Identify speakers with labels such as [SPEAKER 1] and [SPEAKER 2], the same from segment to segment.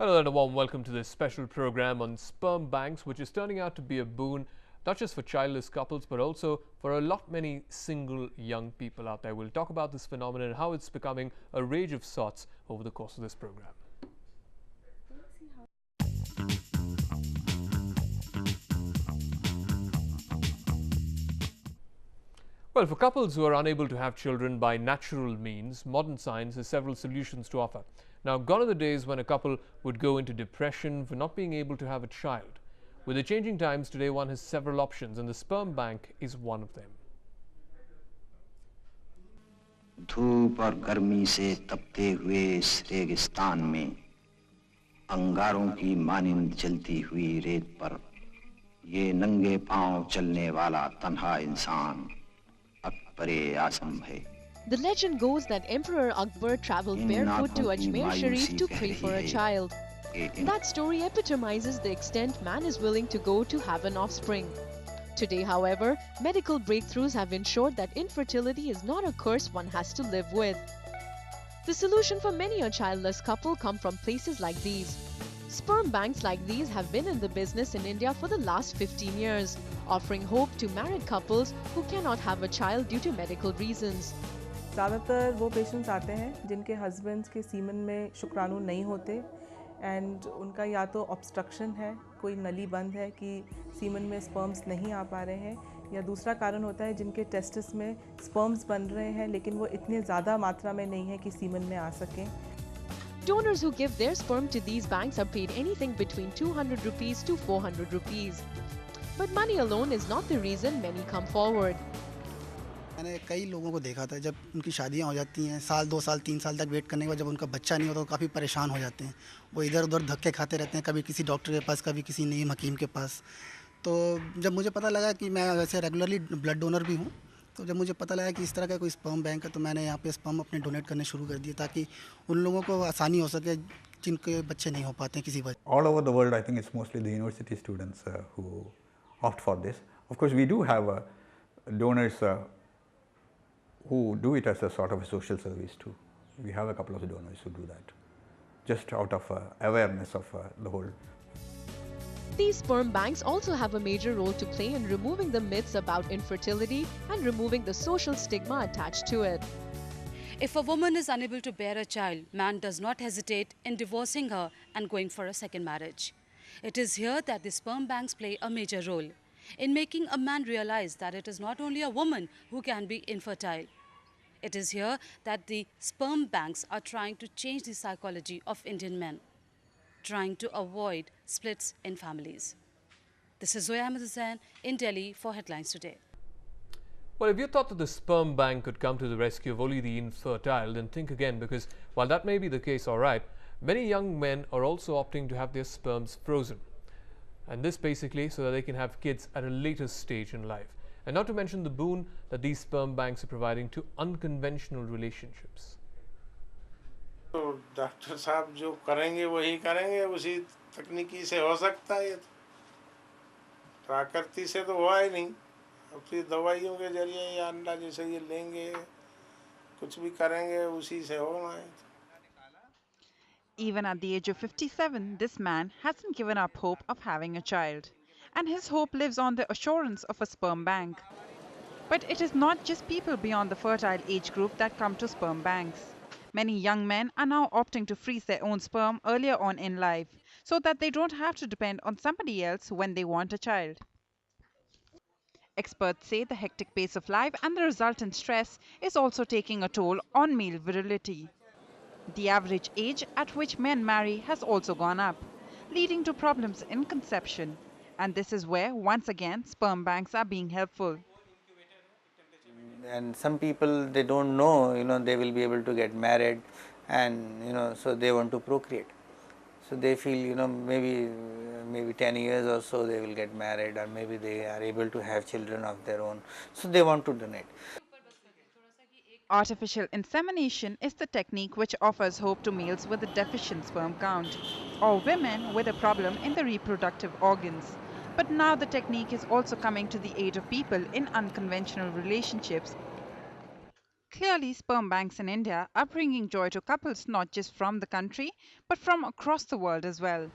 [SPEAKER 1] Hello and a warm welcome to this special program on sperm banks, which is turning out to be a boon not just for childless couples but also for a lot many single young people out there. We'll talk about this phenomenon and how it's becoming a rage of sorts over the course of this program. Well, for couples who are unable to have children by natural means, modern science has several solutions to offer. Now, gone are the days when a couple would go into depression for not being able to have a child. With the changing times, today one has several options, and the sperm bank is one of them.
[SPEAKER 2] धूप और गर्मी से तपते हुए इस रेगिस्तान में अंगारों की मानिंद जलती हुई रेत पर ये नंगे पांव चलने वाला तन्हा इंसान अकबरे आज़म है.
[SPEAKER 3] The legend goes that Emperor Akbar traveled barefoot to Ajmer Sharif to pray for a child. That story epitomizes the extent man is willing to go to have an offspring. Today, however, medical breakthroughs have ensured that infertility is not a curse one has to live with. The solution for many a childless couple come from places like these. Sperm banks like these have been in the business in India for the last 15 years, offering hope to married couples who cannot have a child due to medical reasons.
[SPEAKER 4] ज़्यादातर वो patients आते हैं जिनके husbands के semen में शुक्राणु नहीं होते एंड उनका या तो ऑब्स्ट्रक्शन है, कोई नली बंद है कि सीमन में स्पर्म्स नहीं आ पा रहे हैं, या दूसरा कारण होता है जिनके टेस्टिस में स्पर्म्स बन रहे हैं लेकिन वो इतने ज़्यादा मात्रा में नहीं है कि सीमन में आ सकें.
[SPEAKER 3] Donors who give their sperm to these banks are paid anything between 200 rupees to 400 rupees. But money alone is not the reason many come forward.
[SPEAKER 5] मैंने कई लोगों को देखा था जब उनकी शादियां हो जाती हैं, साल 2 साल 3 साल तक वेट करने के बाद जब उनका बच्चा नहीं होता तो काफ़ी परेशान हो जाते हैं. वो इधर उधर धक्के खाते रहते हैं, कभी किसी डॉक्टर के पास, कभी किसी नीम हकीम के पास. तो जब मुझे पता लगा कि मैं वैसे रेगुलरली ब्लड डोनर भी हूँ, तो जब मुझे पता लगा कि इस तरह का कोई स्पर्म बैंक है तो मैंने यहाँ पे स्पर्म अपने डोनेट करने शुरू कर दिए ताकि उन लोगों को आसानी हो सके जिनके बच्चे नहीं हो पाते हैं किसी वजह.
[SPEAKER 6] All over the world, I think it's mostly the university students who opt for this. Of course, we do have donors who do it as a sort of a social service too. We have a couple of donors who do that, just out of awareness of the whole.
[SPEAKER 3] These sperm banks also have a major role to play in removing the myths about infertility and removing the social stigma attached to it.
[SPEAKER 7] If a woman is unable to bear a child, man does not hesitate in divorcing her and going for a second marriage. It is here that the sperm banks play a major role in making a man realize that it is not only a woman who can be infertile. It is here that the sperm banks are trying to change the psychology of Indian men, trying to avoid splits in families. This is Zoya Husain in Delhi for Headlines Today.
[SPEAKER 1] Well, if you thought that the sperm bank could come to the rescue of only the infertile, then think again, because while that may be the case, all right, many young men are also opting to have their sperms frozen. And this basically so that they can have kids at a later stage in life. And not to mention the boon that these sperm banks are providing to unconventional relationships.
[SPEAKER 8] तो doctor साहब जो करेंगे वही करेंगे, उसी तकनीकी से हो सकता है. ये तो प्राकृतिक से तो हुआ ही नहीं. अब फिर दवाइयों के जरिए या अंडा जैसे ये लेंगे, कुछ भी करेंगे, उसी से होना है.
[SPEAKER 9] Even at the age of 57, this man hasn't given up hope of having a child. And his hope lives on the assurance of a sperm bank. But it is not just people beyond the fertile age group that come to sperm banks. Many young men are now opting to freeze their own sperm earlier on in life, so that they don't have to depend on somebody else when they want a child. Experts say the hectic pace of life and the resultant stress is also taking a toll on male virility. The average age at which men marry has also gone up, leading to problems in conception. And this is where, once again, sperm banks are being helpful.
[SPEAKER 10] And some people, they don't know, they will be able to get married and, so they want to procreate. So they feel, maybe 10 years or so they will get married, or maybe they are able to have children of their own. So they want to donate.
[SPEAKER 9] Artificial insemination is the technique which offers hope to males with a deficient sperm count, or women with a problem in the reproductive organs. But now the technique is also coming to the aid of people in unconventional relationships Clearly, sperm banks in India are bringing joy to couples not just from the country, but from across the world as well.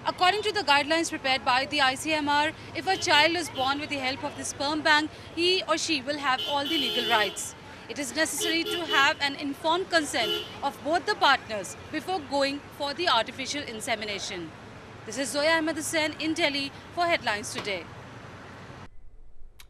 [SPEAKER 7] According to the guidelines prepared by the ICMR, if a child is born with the help of the sperm bank, he or she will have all the legal rights. It is necessary to have an informed consent of both the partners before going for the artificial insemination. This is Zoya Husain in Delhi for Headlines Today.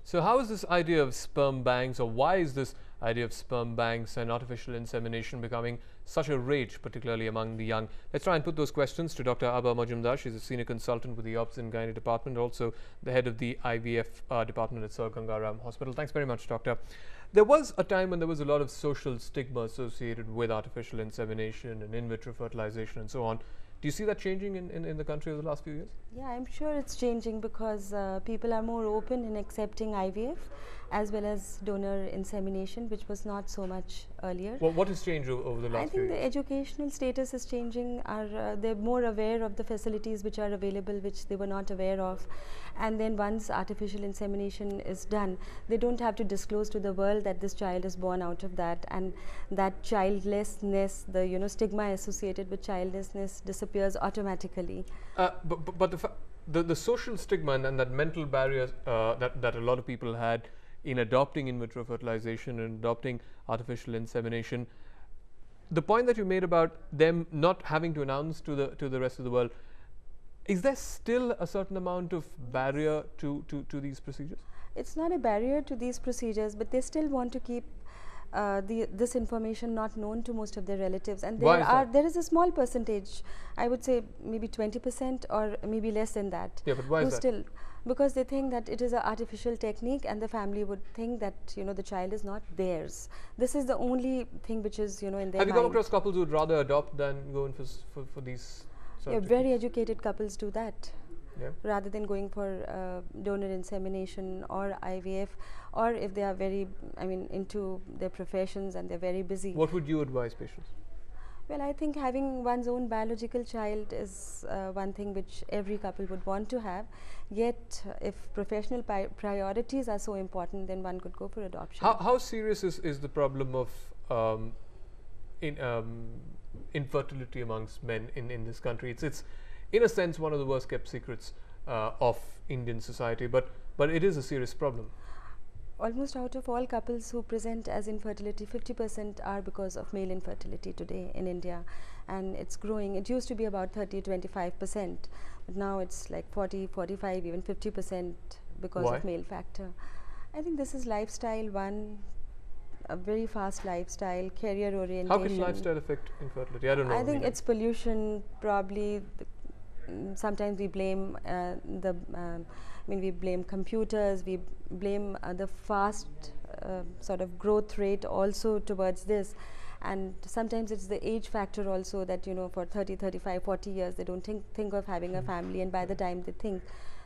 [SPEAKER 1] So how is this idea of sperm banks, or why is this idea of sperm banks and artificial insemination becoming such a rage, particularly among the young? Let's try and put those questions to Dr. Abha Majumdar. She's a senior consultant with the Obs and Gynae department, also the head of the IVF department at Sir Gangaram Hospital. Thanks very much, Doctor. There was a time when there was a lot of social stigma associated with artificial insemination and in vitro fertilization and so on. Do you see that changing in the country over the last few years?
[SPEAKER 11] Yeah, I'm sure it's changing because people are more open in accepting IVF as well as donor insemination, which was not so much earlier.
[SPEAKER 1] Well, what has changed over the last few years?
[SPEAKER 11] I think the educational status is changing. They're more aware of the facilities which are available, which they were not aware of. And then once artificial insemination is done, they don't have to disclose to the world that this child is born out of that, and that childlessness, the stigma associated with childlessness disappears automatically.
[SPEAKER 1] But the social stigma and that mental barrier that a lot of people had in adopting in vitro fertilization and adopting artificial insemination, the point that you made about them not having to announce to the rest of the world, is there still a certain amount of barrier to these procedures?
[SPEAKER 11] It's not a barrier to these procedures, but they still want to keep this information not known to most of their relatives, and there is a small percentage, I would say maybe 20% or maybe less than that.
[SPEAKER 1] Yeah, but why is that?
[SPEAKER 11] Still, because they think that it is an artificial technique, and the family would think that the child is not theirs. This is the only thing which is in their mind.
[SPEAKER 1] Have you come across couples who would rather adopt than go in for these?
[SPEAKER 11] Yeah, very educated couples do that.
[SPEAKER 1] Yeah.
[SPEAKER 11] Rather than going for donor insemination or IVF, or if they are very, into their professions and they're very busy.
[SPEAKER 1] What would you advise patients?
[SPEAKER 11] Well, I think having one's own biological child is one thing which every couple would want to have. Yet, if professional priorities are so important, then one could go for adoption.
[SPEAKER 1] How serious is the problem of infertility amongst men in this country? It's in a sense one of the worst kept secrets of Indian society, but it is a serious problem.
[SPEAKER 11] Almost out of all couples who present as infertility, 50% are because of male infertility today in India, and it's growing. It used to be about 30-25%, but now it's like 40, 45, even 50% because
[SPEAKER 1] Why?
[SPEAKER 11] of male factor. I think this is lifestyle, a very fast lifestyle, career orientation.
[SPEAKER 1] How can lifestyle affect infertility? I don't know.
[SPEAKER 11] I think it's pollution, probably. Sometimes we blame we blame computers, we blame the fast sort of growth rate also towards this, and sometimes it's the age factor also, that for 30, 35, 40 years they don't think of having a family, and by the time they think,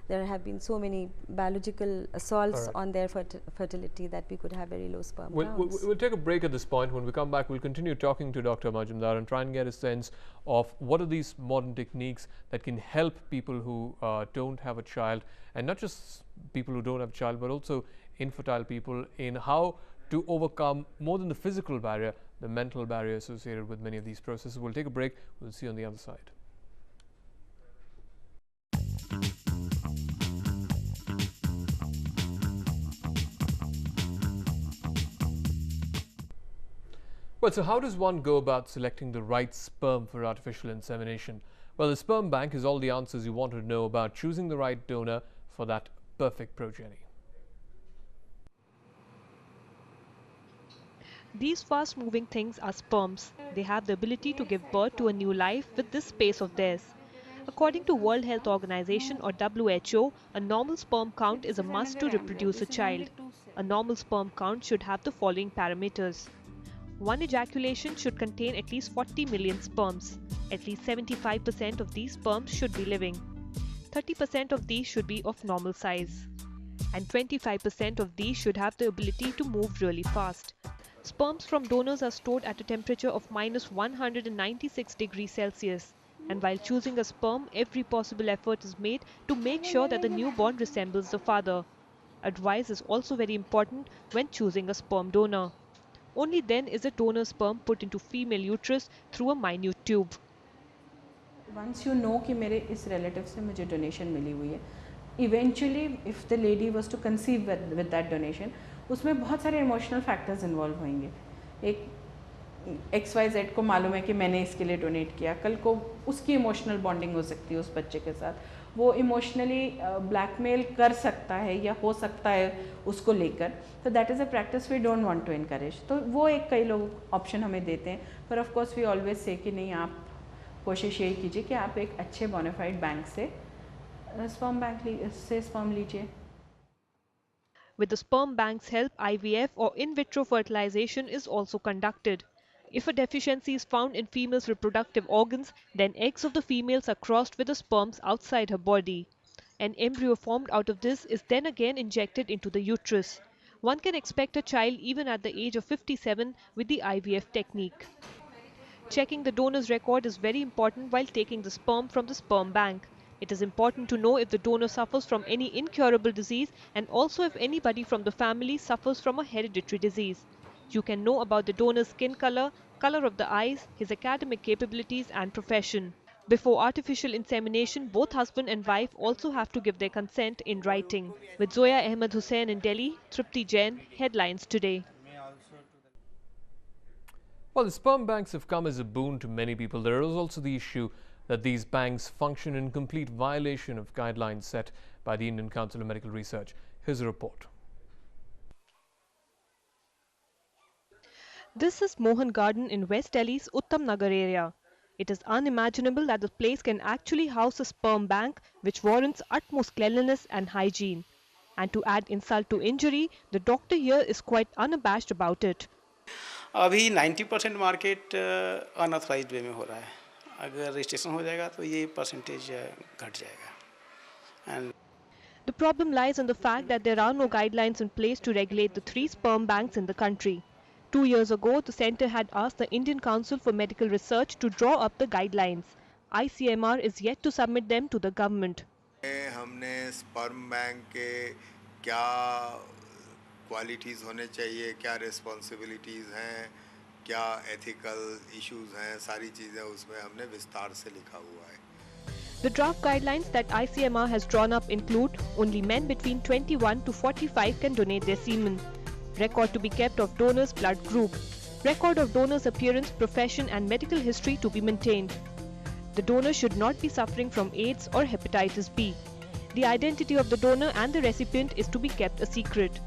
[SPEAKER 11] there have been so many biological assaults on their fertility that we could have very low sperm counts.
[SPEAKER 1] We'll take a break at this point. When we come back, we'll continue talking to Dr. Majumdar and try and get a sense of what are these modern techniques that can help people who don't have a child, and not just people who don't have a child, but also infertile people, in how to overcome, more than the physical barrier, the mental barrier associated with many of these processes. We'll take a break. We'll see you on the other side. Well, so how does one go about selecting the right sperm for artificial insemination? Well, the sperm bank is all the answers you want to know about choosing the right donor for that perfect progeny.
[SPEAKER 12] These fast-moving things are sperms. They have the ability to give birth to a new life with this space of theirs. According to World Health Organization or WHO, a normal sperm count is a must to reproduce a child. A normal sperm count should have the following parameters. One ejaculation should contain at least 40 million sperms. At least 75% of these sperms should be living. 30% of these should be of normal size. And 25% of these should have the ability to move really fast. Sperms from donors are stored at a temperature of -196 degrees Celsius. And while choosing a sperm, every possible effort is made to make sure that the newborn resembles the father. Advice is also very important when choosing a sperm donor. Only then is a donor sperm put into female uterus through a minute tube.
[SPEAKER 13] Once you know कि मेरे इस relative से मुझे donation मिली हुई है, eventually if the lady was to conceive with that donation, उसमें बहुत सारे emotional factors involve होंगे. एक XYZ को मालूम है कि मैंने इसके लिए डोनेट किया, कल को उसकी इमोशनल बॉन्डिंग हो सकती है उस बच्चे के साथ, वो इमोशनली ब्लैकमेल कर सकता है या हो सकता है उसको लेकर, तो that is a practice we don't want to encourage. तो वो एक कई लोग ऑप्शन हमें देते हैं, पर of course we always say कि नहीं, आप कोशिश यही कीजिए कि आप एक अच्छे बोनाफाइड बैंक से स्पर्म लीजिए.
[SPEAKER 12] With the sperm bank's help, IVF or in vitro fertilization is also conducted. If a deficiency is found in females' reproductive organs, then eggs of the females are crossed with the sperms outside her body. An embryo formed out of this is then again injected into the uterus. One can expect a child even at the age of 57 with the IVF technique. Checking the donor's record is very important while taking the sperm from the sperm bank. It is important to know if the donor suffers from any incurable disease and also if anybody from the family suffers from a hereditary disease. You can know about the donor's skin color, color of the eyes, his academic capabilities and profession. Before artificial insemination, both husband and wife also have to give their consent in writing. With Zoya, AHMAD, Husain in Delhi, Tripti Jain, Headlines Today.
[SPEAKER 1] Well, the sperm banks have come as a boon to many people. There is also the issue that these banks function in complete violation of guidelines set by the Indian Council of Medical Research. Here's a report.
[SPEAKER 12] This is Mohan Garden in West Delhi's Uttam Nagar area. It is unimaginable that the place can actually house a sperm bank which warrants utmost cleanliness and hygiene. And to add insult to injury, the doctor here is quite unabashed about it.
[SPEAKER 14] अभी 90% market unauthorised वे में हो रहा है. अगर registration हो जाएगा तो ये परसेंटेज घट जाएगा.
[SPEAKER 12] The problem lies in the fact that there are no guidelines in place to regulate the 3 sperm banks in the country. 2 years ago, the centre had asked the Indian Council for Medical Research to draw up the guidelines. ICMR is yet to submit them to the government.
[SPEAKER 15] हमने sperm bank के क्या qualities होने चाहिए, क्या responsibilities हैं, क्या ethical issues हैं, सारी चीज़ें उसमें हमने विस्तार से लिखा हुआ है.
[SPEAKER 12] The draft guidelines that ICMR has drawn up include only men between 21 to 45 can donate their semen. Record to be kept of donor's blood group. Record of donor's appearance, profession and medical history to be maintained. The donor should not be suffering from AIDS or hepatitis B. The identity of the donor and the recipient is to be kept a secret.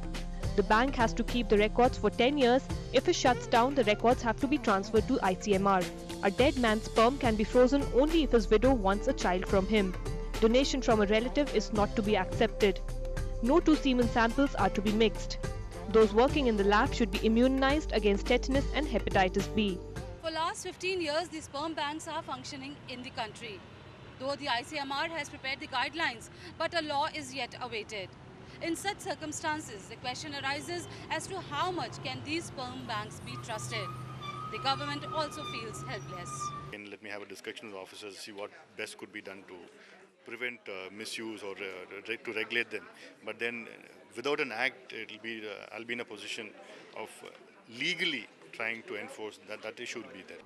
[SPEAKER 12] The bank has to keep the records for 10 years. If it shuts down, the records have to be transferred to ICMR. A dead man's sperm can be frozen only if his widow wants a child from him. Donation from a relative is not to be accepted. No 2 semen samples are to be mixed. Those working in the lab should be immunized against tetanus and hepatitis B.
[SPEAKER 7] For last 15 years, the sperm banks are functioning in the country. Though the ICMR has prepared the guidelines, but a law is yet awaited. In such circumstances, the question arises as to how much can these sperm banks be trusted. The government also feels helpless.
[SPEAKER 16] And let me have a discussion with officers, see what best could be done to prevent misuse or to regulate them. But then, without an act, I'll be in a position of legally trying to enforce that issue will be there.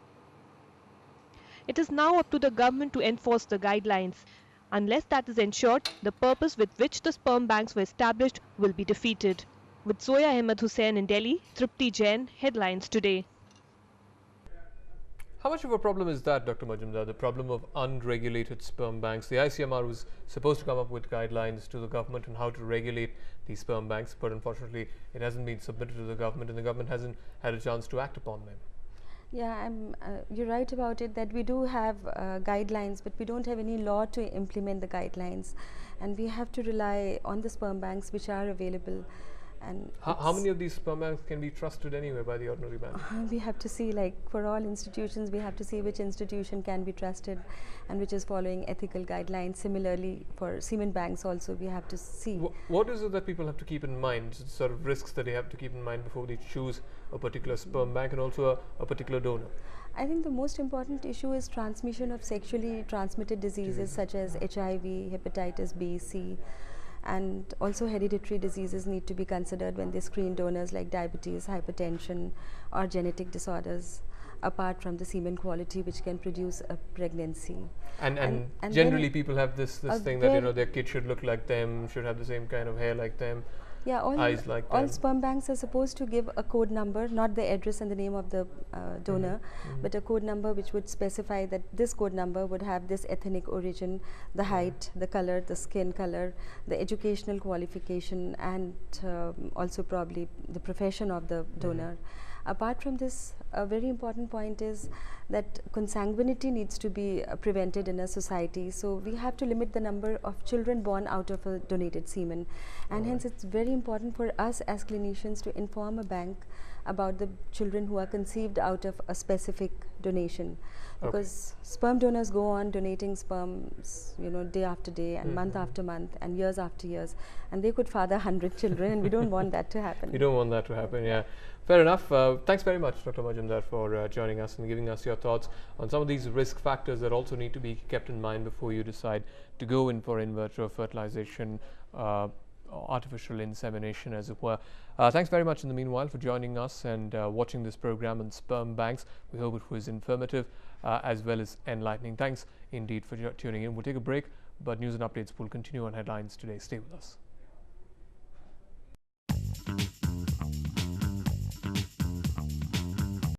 [SPEAKER 12] It is now up to the government to enforce the guidelines. Unless that is ensured, the purpose with which the sperm banks were established will be defeated. With Zoya, AHMAD, Husain in Delhi, Tripti Jain, Headlines Today.
[SPEAKER 1] How much of a problem is that, Dr. Majumdar, the problem of unregulated sperm banks? The ICMR was supposed to come up with guidelines to the government on how to regulate these sperm banks, but unfortunately it hasn't been submitted to the government and the government hasn't had a chance to act upon them.
[SPEAKER 11] Yeah, you're right about it, that we do have guidelines, but we don't have any law to implement the guidelines, and we have to rely on the sperm banks which are available. And
[SPEAKER 1] how many of these sperm banks can be trusted anyway by the ordinary man?
[SPEAKER 11] We have to see, like for all institutions, we have to see which institution can be trusted and which is following ethical guidelines. Similarly, for semen banks also, we have to see.
[SPEAKER 1] What is it that people have to keep in mind, sort of risks that they have to keep in mind before they choose a particular sperm bank and also a particular donor?
[SPEAKER 11] I think the most important issue is transmission of sexually transmitted diseases such as HIV, hepatitis B, C. And also hereditary diseases need to be considered when they screen donors, like diabetes, hypertension or genetic disorders, apart from the semen quality which can produce a pregnancy.
[SPEAKER 1] And generally people have this thing that, you know, their kid should look like them, should have the same kind of hair like them,
[SPEAKER 11] yeah,
[SPEAKER 1] eyes like them.
[SPEAKER 11] All sperm banks are supposed to give a code number, not the address and the name of the donor, but a code number which would specify that this code number would have this ethnic origin, the height, the color, the skin color, the educational qualification, and also probably the profession of the donor. Apart from this, a very important point is that consanguinity needs to be prevented in a society. So we have to limit the number of children born out of a donated semen, and hence it's very important for us as clinicians to inform a bank about the children who are conceived out of a specific donation, because sperm donors go on donating sperms, you know, day after day and month after month and years after years, and they could father 100 children, and we don't want that to happen.
[SPEAKER 1] You don't want that to happen, yeah. Fair enough. Thanks very much, Dr. Majumdar, for joining us and giving us your thoughts on some of these risk factors that also need to be kept in mind before you decide to go in for in vitro fertilization, artificial insemination, as it were. Thanks very much in the meanwhile for joining us and watching this program on sperm banks. We hope it was informative as well as enlightening. Thanks indeed for tuning in. We'll take a break, but news and updates will continue on Headlines Today. Stay with us.